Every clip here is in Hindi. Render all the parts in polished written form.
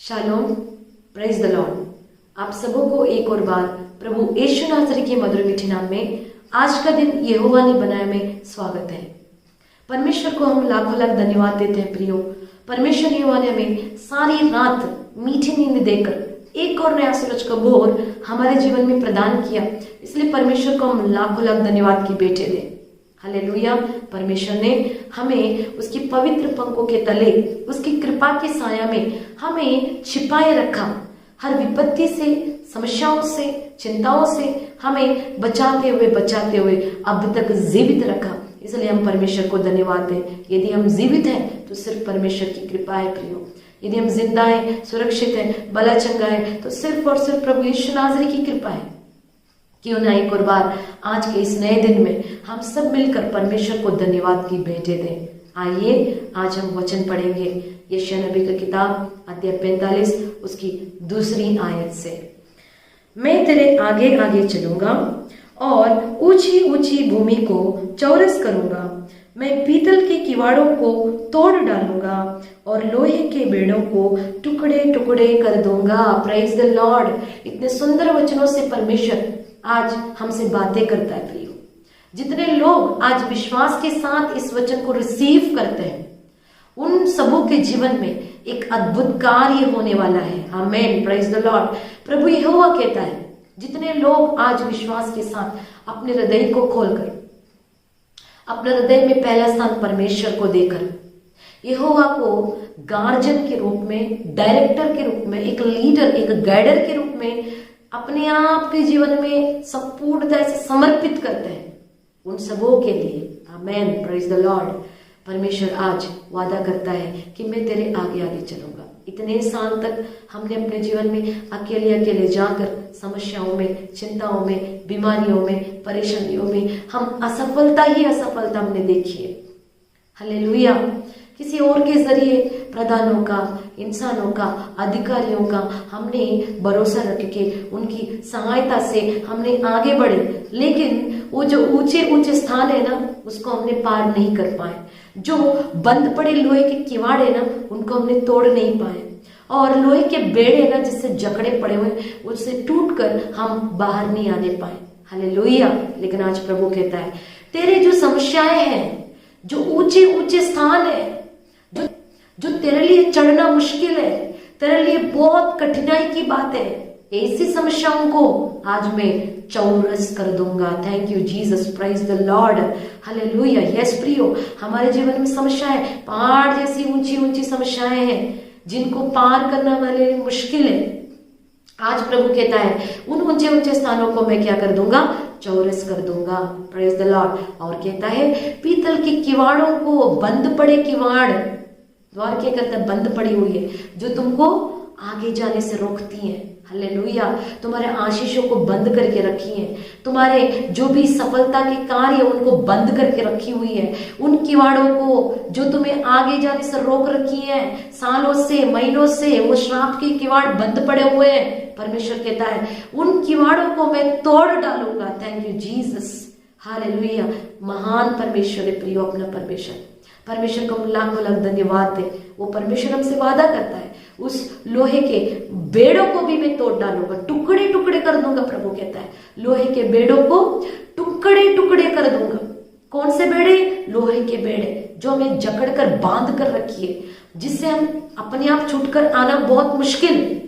Shalom, praise the Lord. आप सबों को एक और बार प्रभु यीशु नासरी के मधुर मीठे नाम में आज का दिन यहोवा ने बनाया में स्वागत है। परमेश्वर को हम लाखों लाख धन्यवाद देते हैं प्रियो। परमेश्वर यहोवा ने हमें सारी रात मीठी नींद देकर एक और नया सूरज का बोर हमारे जीवन में प्रदान किया, इसलिए परमेश्वर को हम लाखों लाख धन्यवाद की बेटे दें। हालेलुया। परमेश्वर ने हमें उसकी पवित्र पंखों के तले, उसकी कृपा के साया में हमें छिपाए रखा। हर विपत्ति से, समस्याओं से, चिंताओं से हमें बचाते हुए अब तक जीवित रखा, इसलिए हम परमेश्वर को धन्यवाद दें। यदि हम जीवित हैं तो सिर्फ परमेश्वर की कृपा है प्रियो। यदि हम जिंदा हैं, सुरक्षित हैं, भला चंगा है तो सिर्फ और सिर्फ प्रभु यीशु नासरी की कृपा है। क्यों ना एक और बार आज के इस नए दिन में हम सब मिलकर परमेश्वर को धन्यवाद की भेंटे दें। आइए आज हम वचन पढ़ेंगे यशायाह नबी का किताब अध्याय 45 उसकी दूसरी आयत से। मैं तेरे आगे आगे चलूंगा और ऊंची ऊंची भूमि को चौरस करूंगा। मैं पीतल के किवाड़ों को तोड़ डालूंगा और लोहे के बेड़ों को टुकड़े टुकड़े कर दूंगा। Praise the Lord. इतने सुंदर वचनों से परमेश्वर आज हमसे बातें करता है प्रियो। जितने लोग आज विश्वास के साथ इस वचन को रिसीव करते हैं उन सबों के जीवन में एक अद्भुत कार्य होने वाला है। आमेन, प्रेज द लॉर्ड। प्रभु यहोवा कहता है जितने लोग आज विश्वास के साथ अपने हृदय को खोलकर, अपने हृदय में पहला स्थान परमेश्वर को देकर, यहोवा को गार्जियन के रूप में, डायरेक्टर के रूप में, एक लीडर, एक गाइडर के रूप में अपने आप के जीवन में संपूर्णता से समर्पित करते हैं, उन सबों के लिए आमेन, प्रेज द लॉर्ड। परमेश्वर आज वादा करता है कि मैं तेरे आगे आगे चलूंगा। इतने साल तक हमने अपने जीवन में अकेले जाकर समस्याओं में, चिंताओं में, बीमारियों में, परेशानियों में हम असफलता ही असफलता हमने देखी है। हालेलुया। किसी और के जरिए प्रधानों का, इंसानों का, अधिकारियों का हमने भरोसा रख के उनकी सहायता से हमने आगे बढ़े, लेकिन वो जो ऊंचे ऊंचे स्थान है ना उसको हमने पार नहीं कर पाए। जो बंद पड़े लोहे के किवाड़ है ना उनको हमने तोड़ नहीं पाए, और लोहे के बेड़े ना जिससे जकड़े पड़े हुए उससे टूटकर हम बाहर नहीं आने पाए। हालेलुया। लेकिन आज प्रभु कहता है तेरे जो समस्याएं हैं, जो ऊंचे ऊंचे स्थान है, जो तेरे लिए चढ़ना मुश्किल है, तेरे लिए बहुत कठिनाई की बात है, ऐसी समस्याओं को आज मैं चौरस कर दूंगा। Thank you Jesus, praise the Lord. Hallelujah. Yes प्रियो, हमारे जीवन में समस्याएं पहाड़ जैसी ऊंची ऊंची समस्याएं हैं जिनको पार करना हमारे लिए मुश्किल है। आज प्रभु कहता है उन ऊंचे ऊंचे स्थानों को मैं क्या कर दूंगा? चौरस कर दूंगा। Praise the Lord. और कहता है पीतल के किवाड़ों को, बंद पड़े किवाड़, द्वार क्या करता है? बंद पड़ी हुई है जो तुमको आगे जाने से रोकती है। हालेलुया। तुम्हारे आशीषों को बंद करके रखी है, तुम्हारे जो भी सफलता के कार्य उनको बंद करके रखी हुई है। उन किवाड़ों को जो तुम्हें आगे जाने से रोक रखी है सालों से, महीनों से, वो श्राप के किवाड़ बंद पड़े हुए हैं। परमेश्वर कहता है उन किवाड़ों को मैं तोड़ डालूंगा। Thank you Jesus. हालेलुया। महान परमेश्वर है प्रियो, अपना परमेश्वर। परमेश्वर को लाखों लाख धन्यवाद दे। वो परमेश्वर हमसे वादा करता है उस लोहे के बेड़ों को भी मैं तोड़ डालूंगा, टुकड़े टुकड़े कर दूंगा। प्रभु कहता है लोहे के बेड़ों को टुकड़े टुकड़े कर दूंगा। कौन से बेड़े? लोहे के बेड़े जो हमें जकड़ कर बांध कर रखी है, जिससे हम अपने आप छूटकर आना बहुत मुश्किल है।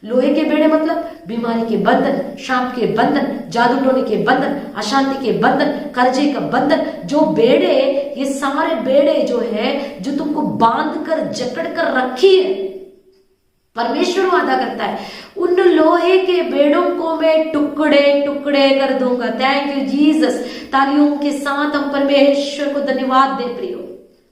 लोहे के बेड़े मतलब बीमारी के बंधन, शाप के बंधन, जादू टोने के बंधन, अशांति के बंधन, कर्जे का बंधन, जो बेड़े, ये सारे बेड़े जो है जो तुमको बांध कर जकड़ कर रखी है, परमेश्वर वादा करता है उन लोहे के बेड़ों को मैं टुकड़े टुकड़े कर दूंगा। Thank you Jesus. तालियों के साथ हम परमेश्वर को धन्यवाद दे प्रियो।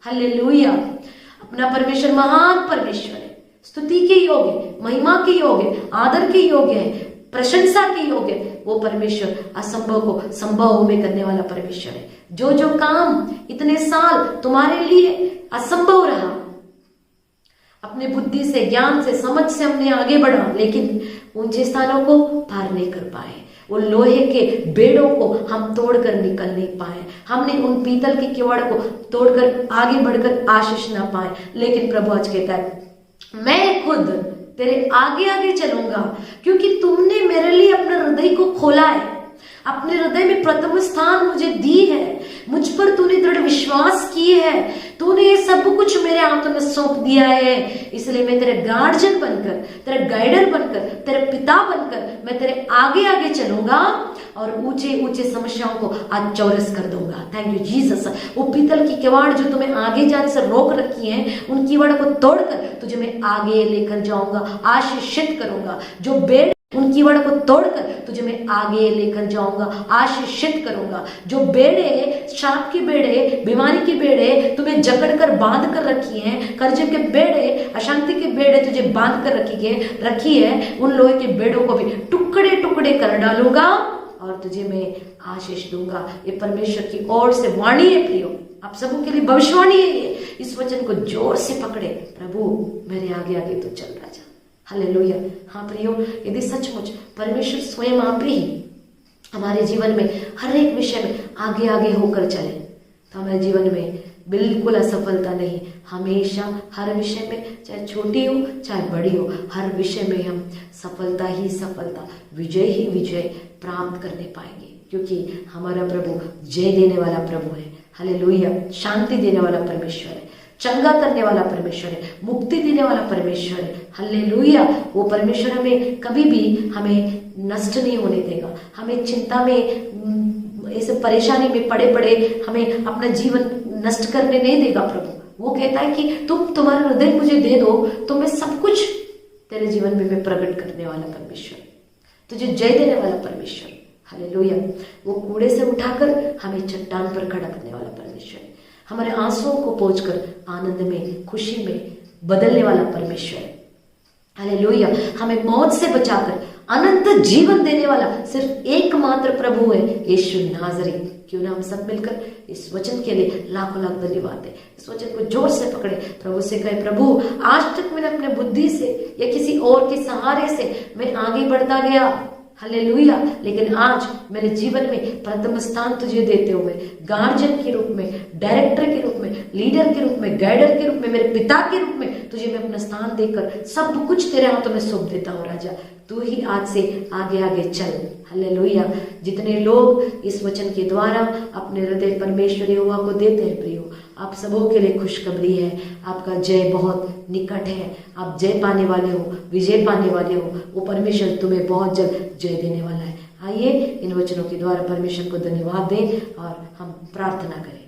हालेलुया। अपना परमेश्वर महान परमेश्वर है, स्तुति के योग्य, महिमा के योग्य, आदर के योग्य है, प्रशंसा के योग्य है। वो परमेश्वर असंभव को संभव में करने वाला परमेश्वर है। जो जो काम इतने साल तुम्हारे लिए असंभव रहा, अपने बुद्धि से, ज्ञान से, समझ से हमने आगे बढ़ा, लेकिन ऊंचे स्थानों को पार नहीं कर पाए। वो लोहे के बेड़ों को हम तोड़कर निकल नहीं पाए, हमने उन पीतल के किवाड़ को तोड़कर आगे बढ़कर आशीष ना पाए। लेकिन प्रभु आज कहता है मैं खुद तेरे आगे आगे चलूंगा, क्योंकि तुमने मेरे लिए अपने हृदय को खोला है, अपने हृदय में प्रथम स्थान मुझे दी है, मुझ पर तूने दृढ़ विश्वास किए है, तूने ये सब कुछ मेरे हाथों में सौंप दिया है। इसलिए मैं तेरे गार्जियन बनकर, तेरे गाइडर बनकर, तेरे पिता बनकर मैं तेरे आगे आगे चलूंगा और ऊंचे ऊंचे समस्याओं को आज चौरस कर दूंगा। Thank you Jesus. वो पीतल की किवाड़ जो तुम्हें आगे जाने से रोक रखी है, उन किवाड़ को तोड़कर तुझे मैं आगे लेकर जाऊंगा, आशीषित करूंगा। जो बेड़ उन कीवड़ को तोड़कर तुझे मैं आगे लेकर जाऊंगा, आशीषित करूंगा। जो बेड़े, श्राप की बेड़े, बीमारी की बेड़े तुम्हें जकड़ कर बांध कर रखी हैं, कर्ज के बेड़े, अशांति के बेड़े तुझे बांध कर रखी है, उन लोहे के बेड़ों को भी टुकड़े टुकड़े कर डालूंगा और तुझे मैं आशीष दूंगा। ये परमेश्वर की ओर से वाणी है प्रियो, आप सबों के लिए भविष्यवाणी है ये। इस वचन को जोर से पकड़े, प्रभु मेरे आगे आगे तो चल राजा। हालेलुया। हाँ प्रियो, यदि सचमुच परमेश्वर स्वयं आप ही हमारे जीवन में हर एक विषय में आगे आगे होकर चले तो हमारे जीवन में बिल्कुल असफलता नहीं, हमेशा हर विषय में, चाहे छोटी हो चाहे बड़ी हो, हर विषय में हम सफलता ही सफलता, विजय ही विजय प्राप्त करने पाएंगे, क्योंकि हमारा प्रभु जय देने वाला प्रभु है। हालेलुया। शांति देने वाला परमेश्वर है, चंगा करने वाला परमेश्वर है, मुक्ति देने वाला परमेश्वर है। हालेलुया। वो परमेश्वर हमें कभी भी हमें नष्ट नहीं होने देगा, हमें चिंता में, ऐसे परेशानी में पड़े पड़े हमें अपना जीवन नष्ट करने नहीं देगा प्रभु। वो कहता है कि तुम्हारा हृदय मुझे दे दो तो मैं सब कुछ तेरे जीवन में मैं प्रकट करने वाला परमेश्वर, तुझे जय देने वाला परमेश्वर। हालेलुया। वो कूड़े से उठाकर हमें चट्टान पर खड़ा करने वाला परमेश्वर है, हमारे आंसुओं को पोंछकर आनंद में, खुशी में बदलने वाला परमेश्वर है। हालेलुया। हमें मौत से बचाकर अनंत जीवन देने वाला सिर्फ एकमात्र प्रभु है, यीशु नाज़री। क्यों ना हम सब मिलकर इस वचन के लिए लाखों लाख धन्यवाद दें। इस वचन को जोर से पकड़े, प्रभु से कहे, प्रभु आज तक मैंने अपने बुद्धि से या किसी और के सहारे से मैं आगे बढ़ता गया, हालेलुया, लेकिन आज मेरे जीवन में प्रथम स्थान तुझे देते हुए गार्जियन के रूप में, डायरेक्टर के रूप में, लीडर के रूप में, गाइडर के रूप में, मेरे पिता के रूप में तुझे मैं अपना स्थान देकर सब कुछ तेरे हाथों में सौंप देता हूँ राजा। तू ही आज से आगे आगे चल। हालेलुया। जितने लोग इस वचन के द्वारा अपने हृदय परमेश्वर यहोवा को देते हैं प्रियो, आप सबों के लिए खुशखबरी है, आपका जय बहुत निकट है, आप जय पाने वाले हो, विजय पाने वाले हो। वो परमेश्वर तुम्हें बहुत जल्द जय देने वाला है। आइए इन वचनों के द्वारा परमेश्वर को धन्यवाद दें और हम प्रार्थना करें।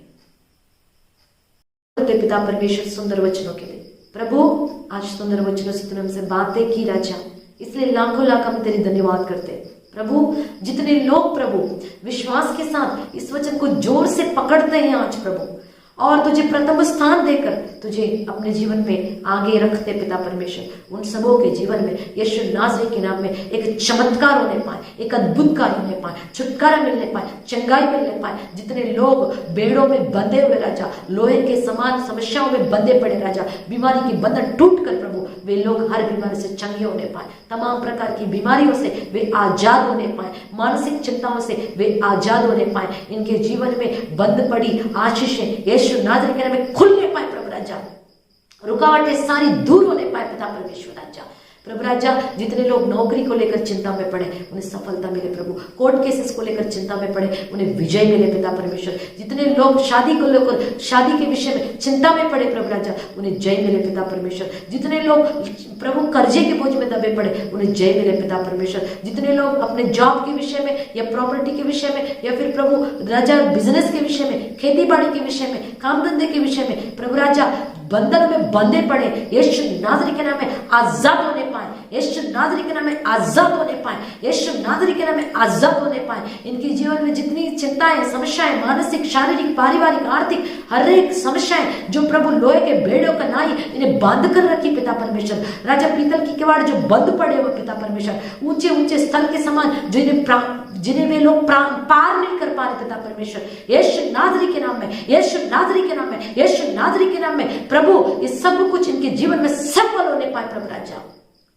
पिता परमेश्वर सुंदर वचनों के लिए, प्रभु आज सुंदर वचनों से तूने हमसे बातें की राजा, इसलिए लाखों लाख हम तेरी धन्यवाद करते हैं। प्रभु जितने लोग प्रभु विश्वास के साथ इस वचन को जोर से पकड़ते हैं आज प्रभु, और तुझे प्रथम स्थान देकर तुझे अपने जीवन में आगे रखते पिता परमेश्वर, उन सबों के जीवन में यीशु नाज़री के नाम में एक चमत्कार होने पाए, एक अद्भुत कार्य होने पाए, छुटकारा मिलने पाए, चंगाई मिलने पाए। जितने लोग बेड़ों में बंधे हुए राजा, लोहे के समान समस्याओं में बंधे पड़े राजा, बीमारी की बंधन टूट कर प्रभु वे लोग हर बीमारी से चंगे होने पाए, तमाम प्रकार की बीमारियों से वे आजाद होने पाए, मानसिक चिंताओं से वे आजाद होने पाए, इनके जीवन में बंद पड़ी आशीषें यीशु नाज़री के नाम में खुलने पाए प्रभु राजा, रुकावटें सारी दूर होने पाए पिता परमेश्वर राजा। प्रभु राजा जितने लोग नौकरी को लेकर चिंता में पड़े उन्हें सफलता मिले प्रभु, कोर्ट केसेस को लेकर चिंता में पड़े उन्हें विजय मिले पिता परमेश्वर। जितने लोग शादी को लेकर, शादी के विषय में चिंता में पड़े प्रभु राजा, उन्हें जय मिले पिता परमेश्वर। जितने लोग प्रभु कर्जे के बोझ में दबे पड़े उन्हें जय मिले पिता परमेश्वर। जितने लोग अपने जॉब के विषय में या प्रॉपर्टी के विषय में या फिर प्रभु राजा बिजनेस के विषय में, खेती बाड़ी के विषय में, काम धंधे के विषय में प्रभु राजा बंधन में बंधे पड़े, यीशु नाज़री के नाम में आजाद होने पाए, यीशु नाज़री के नाम में आजाद होने पाए, यीशु नाज़री के नाम में आजाद होने पाए। इनके जीवन में जितनी चिंताएं, समस्याएं, मानसिक, शारीरिक, पारिवारिक, आर्थिक, हर एक समस्याएं जो प्रभु लोहे के बेड़ों का नाई इन्हें बांध कर रखी पिता परमेश्वर राजा, पीतल की किवाड़ जो बंद पड़े हुए पिता परमेश्वर, ऊंचे ऊंचे स्थल के समान जो जिन्हें वे लोग पार नहीं कर पा रहे पिता परमेश्वर, यीशु नाज़री के नाम में, यीशु नाज़री के नाम में, यीशु नाज़री के नाम में प्रभु ये सब कुछ इनके जीवन में सफल होने पाए प्रभु राजा।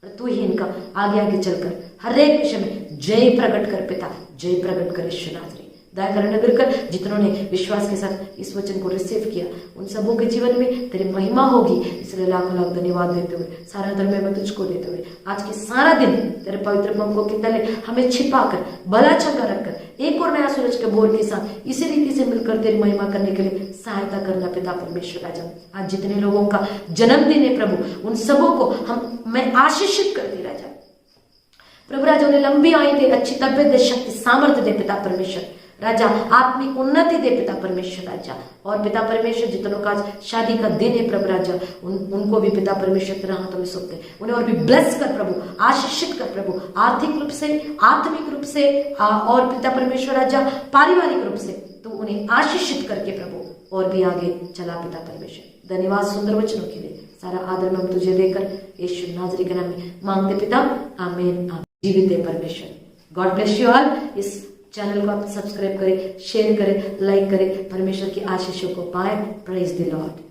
और तू ही इनका आगे आगे चलकर हर एक विषय में जय प्रकट कर पिता, जय प्रकट कर यीशु नाज़री। दया कर अनुग्रह कर। जितनों ने विश्वास के साथ इस वचन को रिसीव किया उन सबों के जीवन में तेरी महिमा होगी, इसलिए लाखों लाख धन्यवाद देते हुए सारा धर्म मैं तुझको देते हुए आज के सारा दिन तेरे पवित्र पंखों के तले हमें छिपाकर भला चंगा रखकर एक और नया सूरज के भोर के साथ इसी रीति से मिलकर तेरी महिमा करने के लिए सहायता करना पिता परमेश्वर राजा। आज जितने लोगों का जन्मदिन है प्रभु उन सबों को मैं आशीषित करती राजा। प्रभु राजा उन्हें लंबी आयु दे, अच्छी तबियत दे, शक्ति सामर्थ्य दे पिता परमेश्वर राजा, आत्मिक उन्नति दे पिता परमेश्वर राजा। और पिता परमेश्वर जितनों का आज शादी का दिन है प्रभु राजा उनको भी पिता परमेश्वर तेरे हाथों में सौंपते, उन्हें और भी ब्लेस कर प्रभु, आशीषित कर प्रभु, आर्थिक रूप से, आत्मिक रूप से और पिता परमेश्वर राजा पारिवारिक रूप से तो उन्हें आशीषित करके प्रभु और भी आगे चला पिता परमेश्वर। धन्यवाद सुंदर वचनों के लिए, सारा आदर में हम तुझे देकर यीशु नाज़री के नाम में मांगते पिता, आमीन। जीवित है परमेश्वर। God bless you all. इस चैनल को आप सब्सक्राइब करें, शेयर करें, लाइक करें, परमेश्वर की आशीषों को पाए। Praise the Lord.